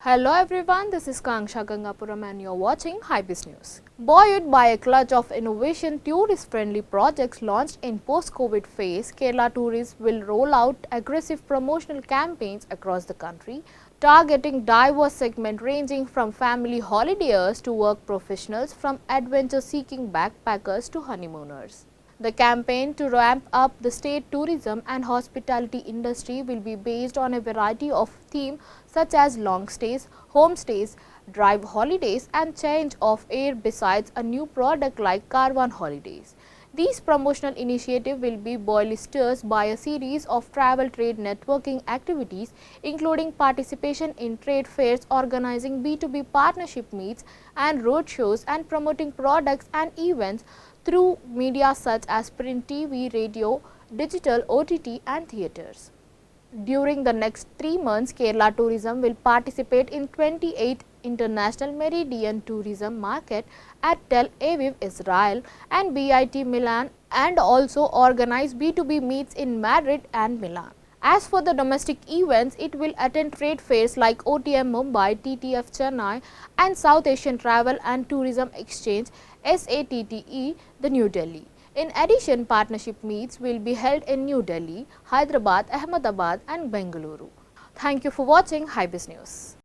Hello everyone, this is Kanksha Gangapuram and you are watching Hybiz News. Buoyed by a clutch of innovation tourist-friendly projects launched in post-COVID phase, Kerala tourists will roll out aggressive promotional campaigns across the country, targeting diverse segments ranging from family holidayers to work professionals, from adventure-seeking backpackers to honeymooners. The campaign to ramp up the state tourism and hospitality industry will be based on a variety of themes such as long stays, homestays, drive holidays and change of air, besides a new product like Caravan Holidays. These promotional initiatives will be bolstered by a series of travel trade networking activities, including participation in trade fairs, organizing B2B partnership meets and roadshows, and promoting products and events through media such as print TV, radio, digital, OTT and theatres. During the next 3 months, Kerala Tourism will participate in 28 International Meridian Tourism Market at Tel Aviv, Israel and BIT Milan, and also organize B2B meets in Madrid and Milan. As for the domestic events, it will attend trade fairs like OTM Mumbai, TTF Chennai and South Asian Travel and Tourism Exchange SATTE, the New Delhi. In addition, partnership meets will be held in New Delhi, Hyderabad, Ahmedabad and Bengaluru. Thank you for watching Hybiz News.